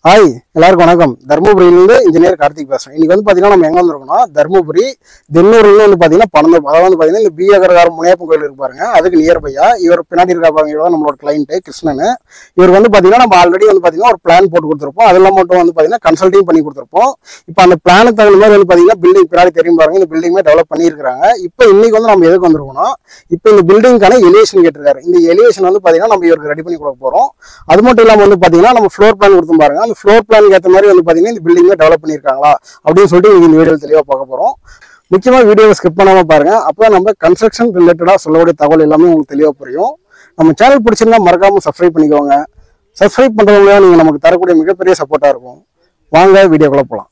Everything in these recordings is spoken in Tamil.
ஹாய் எல்லாருக்கும் வணக்கம். தர்மபுரியிலிருந்து இன்ஜினியர் கார்த்திக் பேசுறேன். இன்னைக்கு வந்து பாத்தீங்கன்னா நம்ம எங்க வந்திருக்கோம்னா தர்மபுரி தென்னூர்ல வந்து பாத்தீங்கன்னா அதாவது வந்து பாத்தீங்கன்னா இந்த அகரகாரம் முனியப்பன் கோயில் இருக்கு பாருங்க, அதுக்கு நியர்பையா இவர் பின்னாடி இருக்கா பாருங்க, இவர் நம்மளோட கிளைண்ட் கிருஷ்ணன். இவர் வந்து பாத்தீங்கன்னா நம்ம ஆல்ரெடி வந்து பாத்தீங்கன்னா ஒரு பிளான் போட்டு கொடுத்துருப்போம். அதெல்லாம் மட்டும் வந்து பாத்தீங்கன்னா கன்சல்டிங் பண்ணி கொடுத்துருப்போம். இப்போ அந்த பிளானுக்கு தகுந்த மாதிரி வந்து பாத்தீங்கன்னா பில்டிங் பின்னாடி தெரியும் பாருங்க, இந்த பில்டிங்குமே டெவலப் பண்ணியிருக்காங்க. இப்போ இன்னைக்கு வந்து நம்ம எதுக்கு வந்திருக்கோம்னா இப்போ இந்த பில்டிங்கான எலிவேஷன் கேட்டிருக்காரு. இந்த எலிவேஷன் வந்து பாத்தீங்கன்னா நம்ம இவருக்கு ரெடி பண்ணி கொடுக்க போறோம். அது மட்டும் இல்லாம வந்து பாத்தீங்கன்னா நம்ம ஃப்ளோர் பிளான் கொடுத்து பாருங்க, அந்த ஃப்ளோர் பிளான் ஏற்ற மாதிரி வந்து பாத்தீங்கன்னா இந்த பில்டிங் டெவலப் பண்ணிருக்காங்களா அப்படின்னு சொல்லிட்டு இந்த வீடியோ தெளிவா பார்க்க போறோம். முக்கியமா வீடியோவை ஸ்கிப் பண்ணாம பாருங்க, அப்போ நம்ம கன்ஸ்ட்ரக்ஷன் ரிலேட்டடா சொல்லக்கூடிய தகவல் எல்லாமே உங்களுக்கு தெளிவா புரியும். நம்ம சேனல் பிடிச்சிருந்தா மறக்காம சப்ஸ்கிரைப் பண்ணிக்கோங்க. சப்ஸ்கிரைப் பண்றவங்க நீங்க நமக்கு தரக்கூடிய மிகப்பெரிய சப்போர்ட்டா இருக்கும். வாங்க வீடியோக்குள்ள போலாம்.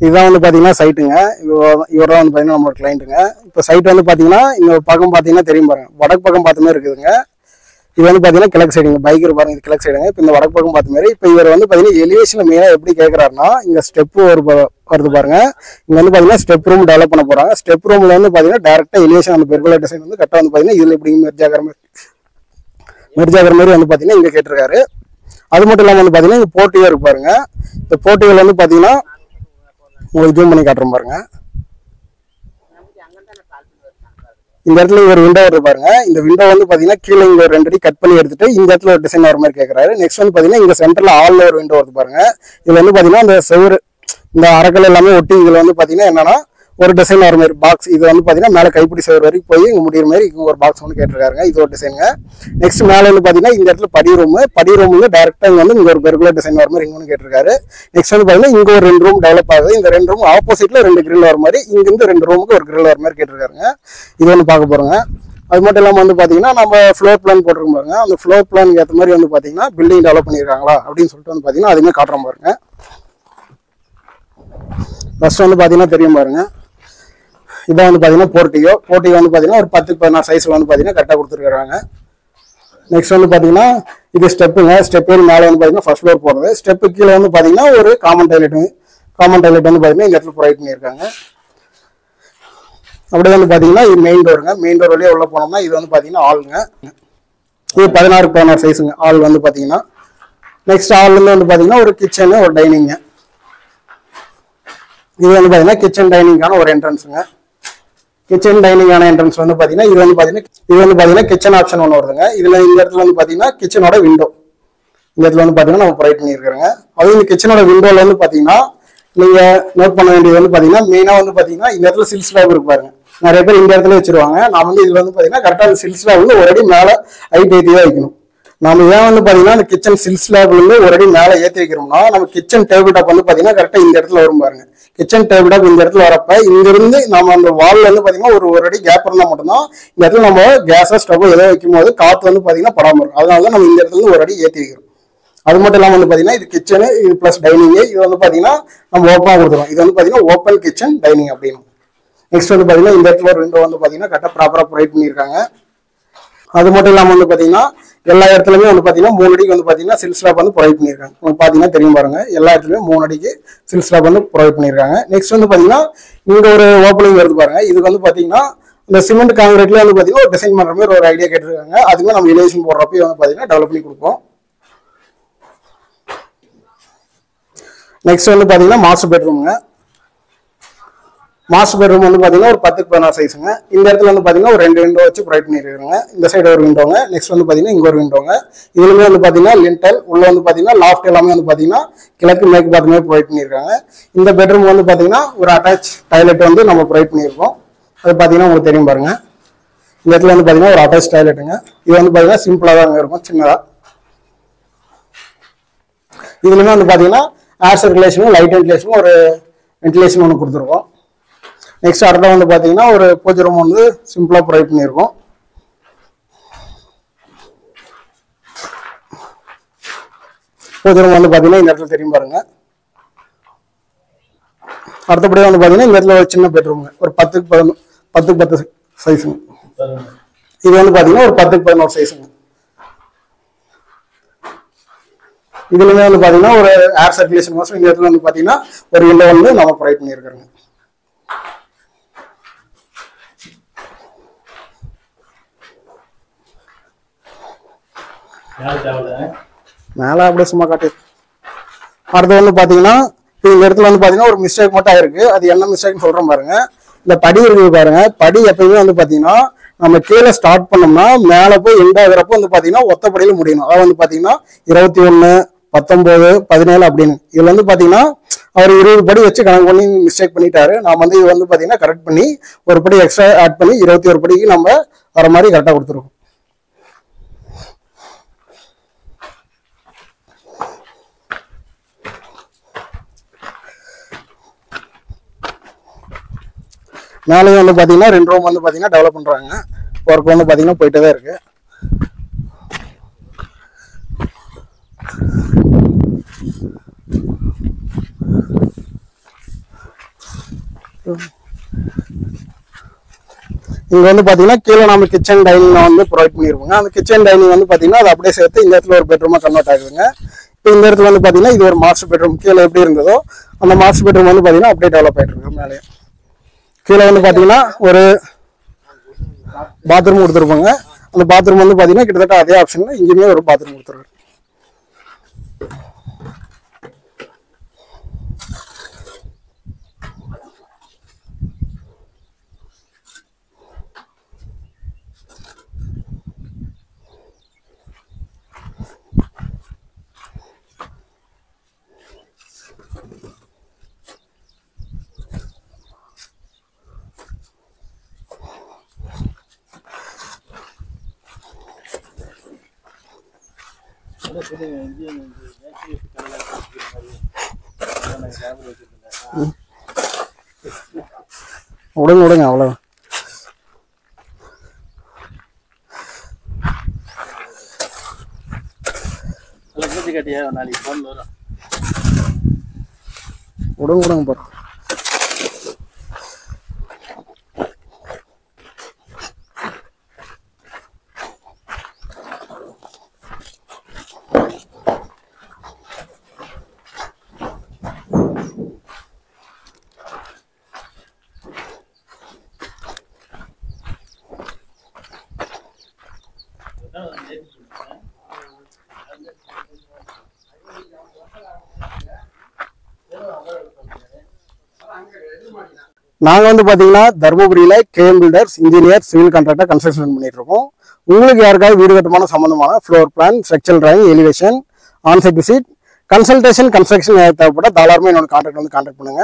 இதுதான் வந்து பாத்தீங்கன்னா சைட்டுங்க. இவர் தான் வந்து பாத்தீங்கன்னா நம்மளோட கிளைண்ட்டுங்க. இப்போ சைட் வந்து பாத்தீங்கன்னா இந்த பக்கம் பாத்தீங்கன்னா தெரியும் பாருங்க, வடக்கு பக்கம் பார்த்த மாதிரி இருக்குதுங்க. இது வந்து பாத்தீங்கன்னா கிழக்கு சைடுங்க, பைக் பாருங்க, இது கிழக்கு சைடுங்க. இப்போ இந்த வடக்கு பக்கம் பார்த்த மாதிரி இப்போ இவர் வந்து பாத்தீங்கன்னா எலிவேஷன் மெயினா எப்படி கேட்கறாருன்னா, இங்க ஸ்டெப் வருது பாருங்க, இங்க வந்து பாத்தீங்கன்னா ஸ்டெப் ரூம் டெவலப் பண்ண போறாங்க. ஸ்டெப் ரூம்ல வந்து பாத்தீங்கன்னா டைரக்டா எலிவேஷன் அந்த பெர்குலர் டிசைன் வந்து கரெக்டா வந்து பாத்தீங்கன்னா இதுல எப்படி மெர்ஜ் ஆகிற மாதிரி வந்து பாத்தீங்கன்னா இங்க கேட்டிருக்காரு. அது மட்டும் இல்லாம வந்து பாத்தீங்கன்னா இந்த போர்ட்டிகல் இருக்கு பாருங்க, இந்த போர்ட்டிகல் வந்து பாத்தீங்கன்னா உங்களுக்கு ஜூம் பண்ணி காட்டுறோம் பாருங்க. இந்த இடத்துல ஒரு விண்டோ வருது பாருங்க, இந்த விண்டோ வந்து பாத்தீங்கன்னா கீழே இங்க ஒரு 2 அடி கட் பண்ணி எடுத்துட்டு இந்த இடத்துல ஒரு டிசைன் வர மாதிரி கேட்கறாரு. நெக்ஸ்ட் வந்து பாத்தீங்கன்னா இங்க சென்டர்ல ஆல்ல ஒரு விண்டோ வருது பாருங்க. இதுல வந்து பாத்தீங்கன்னா இந்த செவரு இந்த அரைக்கல் எல்லாமே ஒட்டி இதுல வந்து பாத்தீங்கன்னா என்னன்னா ஒரு டிசைன் வர மாதிரி பாக்ஸ், இது வந்து பாத்தீங்கன்னா மேல கைப்பிடி சேவர் வரைக்கும் போய் இங்க முடிகிற மாதிரி இங்க ஒரு பாக்ஸ் ஒன்று கேட்டிருக்காருங்க. இது ஒரு டிசைனுங்க. நெக்ஸ்ட் மேல வந்து பாத்தீங்கன்னா இந்த இடத்துல படி ரூம் டைரக்டா இங்க வந்து இங்க ஒரு பெர்குலர் டிசைன் வர மாதிரி இங்க கேட்டிருக்காரு. நெக்ஸ்ட் வந்து பாத்தீங்கன்னா இங்க ஒரு 2 ரூம் டெவலப் ஆகுது. இந்த 2 ரூம் ஆப்போசிட்ல 2 கிரில் வர மாதிரி, இங்க இருந்து 2 ரூமுக்கு ஒரு கிரில் வர மாதிரி கேட்டிருக்காருங்க. இது வந்து பார்க்க போறோங்க. அது மட்டும் இல்லாம வந்து பாத்தீங்கன்னா நம்ம ஃப்ளோர் பிளான் போட்டிருக்கோம் பாருங்க, அந்த ஃப்ளோர் பிளான் ஏற்ற மாதிரி வந்து பாத்தீங்கன்னா பில்டிங் டெவலப் பண்ணிருக்காங்களா அப்படின்னு சொல்லிட்டு வந்து பாத்தீங்கன்னா அதுவுமே காட்டுறோம் பாருங்க. ஃபர்ஸ்ட் வந்து பாத்தீங்கன்னா தெரியும் பாருங்க, இதான் வந்து பாத்தீங்கன்னா போர்ட்டிகோ வந்து பாத்தீங்கன்னா ஒரு 10-16 சைஸ்ல வந்து பாத்தீங்கன்னா கரெக்டா கொடுத்துருக்காங்க. நெக்ஸ்ட் வந்து பாத்தீங்கன்னா இது ஸ்டெப்புங்க. ஸ்டெப் மேல வந்து பாத்தீங்கன்னா ஃபர்ஸ்ட் ஃப்ளோர் போறது. ஸ்டெப்பு கீழே வந்து பாத்தீங்கன்னா ஒரு காமன் டாய்லெட் வந்து பாத்தீங்கன்னா இந்த இடத்துல ப்ரொவைட் பண்ணியிருக்காங்க. அப்படியே வந்து பாத்தீங்கன்னா இது மெயின் டோருங்க. மெயின் டோர் வழியா உள்ள போனோம்னா இது வந்து பாத்தீங்கன்னா ஆளுங்க. இது 16-16 சைஸுங்க ஆள் வந்து பாத்தீங்கன்னா. நெக்ஸ்ட் ஆள் வந்து பாத்தீங்கன்னா ஒரு கிச்சனு ஒரு டைனிங்க. இது வந்து பாத்தீங்கன்னா கிச்சன் டைனிங்கான ஒரு என்ட்ரன்ஸுங்க. கிச்சன் டைனிங்கான என்ட்ரன்ஸ் வந்து பாத்தீங்கன்னா இது வந்து பாத்தீங்கன்னா கிச்சன் ஆப்ஷன் ஒன்று வருதுங்க. இதுல இந்த இடத்துல வந்து பாத்தீங்கன்னா கிச்சனோட விண்டோ இந்த இடத்துல வந்து பாத்தீங்கன்னா நம்ம ப்ரொவைட் பண்ணியிருக்காங்க. அதுவும் இந்த கிச்சனோட விண்டோல வந்து பாத்தீங்கன்னா நீங்க நோட் பண்ண வேண்டியது வந்து பாத்தீங்கன்னா மெயினா வந்து பாத்தீங்கன்னா இந்த இடத்துல சில் ஸ்லாப் இருக்கு பாருங்க. நிறைய பேர் இந்த இடத்துல வச்சிருவாங்க. நான் வந்து இதுல வந்து பாத்தீங்கன்னா கரெக்டா அந்த சில் ஸ்லாப் வந்து ஒரு அடி மேல ஹைட் ஏற்றி தான் வைக்கணும். நம்ம ஏன் வந்து பாத்தீங்கன்னா அந்த கிச்சன் சில் ஸ்லாப்ல இருந்து ஒரு அடி மேல ஏற்றி வைக்கிறோம்னா நம்ம கிச்சன் டேபிள் டாப் வந்து பாத்தீங்கன்னா கரெக்டா இந்த இடத்துல வரும் பாருங்க. கிச்சன் டேபிள் டாப் இந்த இடத்துல வரப்ப இங்க இருந்து நம்ம அந்த வால்ல வந்து பாத்தீங்கன்னா ஒரு அடி கேப் இருந்தா மட்டும்தான் இந்த இடத்துல நம்ம கேஸா ஸ்டவ் ஏதோ வைக்கும் போது காத்து வந்து பாத்தீங்கன்னா படாம இருக்கும். அதனாலதான் நம்ம இந்த இடத்துல இருந்து ஒரு அடி ஏற்றி வைக்கிறோம். அது மட்டும் இல்லாம வந்து பாத்தீங்கன்னா இது கிச்சனு, இது பிளஸ் டைனிங். இது வந்து பாத்தீங்கன்னா நம்ம ஓப்பனா கொடுத்துருவோம். இது வந்து பாத்தீங்கன்னா ஓப்பன் கிச்சன் டைனிங் அப்படின்னு. நெக்ஸ்ட் வந்து பாத்தீங்கன்னா இந்த இடத்துல ஒரு விண்டோ வந்து பாத்தீங்கன்னா கரெக்டா ப்ராப்பரா ப்ரொவைட் பண்ணியிருக்காங்க. அது மட்டும் இல்லாம வந்து பாத்தீங்கன்னா எல்லா இடத்துலயுமே வந்து பாத்தீங்கன்னா 3 அடிக்கு வந்து பாத்தீங்கன்னா சில் ஸ்லாப் வந்து ப்ரொவைட் பண்ணியிருக்காங்க. உங்களுக்கு பாத்தீங்கன்னா தெரியும் பாருங்க, எல்லா இடத்துலயும் 3 அடிக்கு சில் ஸ்லாப் வந்து ப்ரொவைட் பண்ணியிருக்காங்க. நெக்ஸ்ட் வந்து பாத்தீங்கன்னா இங்க ஒரு ஓப்பனிங் வருது பாருங்க. இது வந்து பாத்தீங்கன்னா இந்த சிமெண்ட் கான்கிரீட்ல வந்து பாத்தீங்கன்னா ஒரு டிசைன் பண்ற மாதிரி ஒரு ஐடியா கேட்டிருக்காங்க. அதுவுமே நம்ம எலிவேஷன் போடுறப்ப வந்து பாத்தீங்கன்னா டெவலப் பண்ணி கொடுப்போம். நெக்ஸ்ட் வந்து பாத்தீங்கன்னா மாஸ்டர் பெட்ரூம்ங்க. மாஸ்டர் பெட்ரூம் வந்து பாத்தீங்கன்னா ஒரு 10-16 சைஸுங்க. இந்த இடத்துல வந்து பாத்தீங்கன்னா ஒரு 2 விண்டோ வச்சு ப்ரொவைட் பண்ணிருக்காங்க. இந்த சைடு ஒரு விண்டோங்க. நெக்ஸ்ட் வந்து பாத்தீங்கன்னா இங்க ஒரு விண்டோங்க. இதுலயுமே வந்து பாத்தீங்கன்னா லிண்டல் உள்ள வந்து பாத்தீங்கன்னா லாஃப்ட் எல்லாமே வந்து பாத்தீங்கன்னா கிழக்கு மேற்கு பார்த்த மாதிரி ப்ரொவைட் பண்ணிருக்காங்க. இந்த பெட்ரூம் வந்து பாத்தீங்கன்னா ஒரு அட்டாச் டாய்லெட் வந்து நம்ம ப்ரொவைட் பண்ணியிருக்கோம். அது பாத்தீங்கன்னா உங்களுக்கு தெரியும் பாருங்க. இந்த இடத்துல வந்து பாத்தீங்கன்னா ஒரு அட்டாச் டாய்லெட்டுங்க. இது வந்து பாத்தீங்கன்னா சிம்பிளா தான் இருக்கும், சின்னதா. இதுலயுமே வந்து பாத்தீங்கன்னா ஏர் சர்க்குலேஷனும் லைட் வென்டிலேஷனும் ஒரு வென்டிலேஷன் ஒன்று கொடுத்துருக்கோம். நெக்ஸ்ட் அடுத்த வந்து பாத்தீங்கன்னா ஒரு பூஜை ரூம் வந்து சிம்பிளா ப்ரொவைட் பண்ணியிருக்கோம். பூஜை ரூம் வந்து பாத்தீங்கன்னா இந்த இடத்துல தெரியும் பாருங்க. அடுத்தபடியாக வந்து பாத்தீங்கன்னா இந்த இடத்துல ஒரு சின்ன பெட்ரூம் ஒரு 10-10 சைஸுங்க. இது வந்து பாத்தீங்கன்னா ஒரு 10-11 சைஸுங்க. இதுலயுமே வந்து பாத்தீங்கன்னா ஒரு ஏர் சர்க்குலேஷன் கோசம் இந்த இடத்துல வந்து பாத்தீங்கன்னா ஒரு விண்டோ வந்து நம்ம ப்ரொவைட் பண்ணியிருக்கிறோங்க. மேல அப்படியே சும்மா காட்டு. அடுத்து வந்து பாத்தீங்கன்னா இந்த இடத்துல வந்து பாத்தீங்கன்னா ஒரு மிஸ்டேக் மட்டும் ஆயிருக்கு. அது என்ன மிஸ்டேக்னு சொல்றேன் பாருங்க. இந்த படி இருக்குது பாருங்க. படி எப்பயுமே வந்து பாத்தீங்கன்னா நம்ம கீழே ஸ்டார்ட் பண்ணோம்னா மேல போய் எண்ட் ஆகுறப்போ வந்து பாத்தீங்கன்னா ஒத்தப்படியில முடியணும். அதாவது வந்து பாத்தீங்கன்னா 21, 19, 17 அப்படின்னு. இதுல வந்து பாத்தீங்கன்னா அவர் 20 படி வச்சு கணக்கு பண்ணி மிஸ்டேக் பண்ணிட்டாரு. நாம வந்து இது வந்து பாத்தீங்கன்னா கரெக்ட் பண்ணி ஒரு படி எக்ஸ்ட்ரா ஆட் பண்ணி 21 படிக்கு நம்ம வர மாதிரி கரெக்டா கொடுத்துருக்கோம். மேலேயும் வந்து பாத்தீங்கன்னா 2 ரூம் வந்து பாத்தீங்கன்னா டெவலப் பண்றாங்க. ஒர்க் வந்து பாத்தீங்கன்னா போயிட்டே தான் இருக்கு. இங்க வந்து பாத்தீங்கன்னா கீழே நம்ம கிச்சன் டைனிங் வந்து ப்ரொவைட் பண்ணிருப்போங்க. அந்த கிச்சன் டைனிங் வந்து பாத்தீங்கன்னா அது அப்படியே சேர்த்து இந்த இடத்துல ஒரு பெட்ரூமா கன்வெர்ட் ஆகுதுங்க. இப்போ இந்த இடத்துல வந்து பாத்தீங்கன்னா இது ஒரு மாஸ்டர் பெட்ரூம். கீழே எப்படி இருந்ததோ அந்த மாஸ்டர் பெட்ரூம் வந்து பாத்தீங்கன்னா அப்படியே டெவலப் ஆயிட்டு இருக்கு. மேலே கீழே வந்து பாத்தீங்கன்னா ஒரு பாத்ரூம் கொடுத்துருப்பாங்க. அந்த பாத்ரூம் வந்து பாத்தீங்கன்னா கிட்டத்தட்ட அதே ஆப்ஷன்ல இங்கேயுமே ஒரு பாத்ரூம் கொடுத்துருக்காங்க. விடுங்க விடுங்க அவ்வளவு. விடுங்க விடுங்க போறோம். நாங்க வந்து பாத்தீங்கன்னா தர்மபுரியில KM builders, engineer, civil contractor, construction பண்ணிட்டு இருக்கோம். உங்களுக்கு யாருக்காவது வீடு கட்டுமான சம்பந்தமான floor plan, structural drawing, elevation, onsite visit, consultation, construction தேவைப்பட்ட தாராளமாக என்னோட கான்டாக்ட் பண்ணுங்க.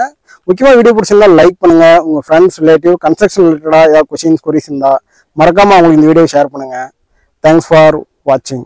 முக்கியமாக வீடியோ பிடிச்சிருந்தா லைக் பண்ணுங்க. உங்க ஃப்ரெண்ட்ஸ், ரிலேட்டிவ் கன்ஸ்ட்ரக்ஷன் ரிலேட்டடா ஏதாவது கொஸ்டின்ஸ், கொரிஸ் இருந்தா மறக்காம அவங்களுக்கு இந்த வீடியோ ஷேர் பண்ணுங்க. தேங்க்ஸ் ஃபார் வாட்சிங்.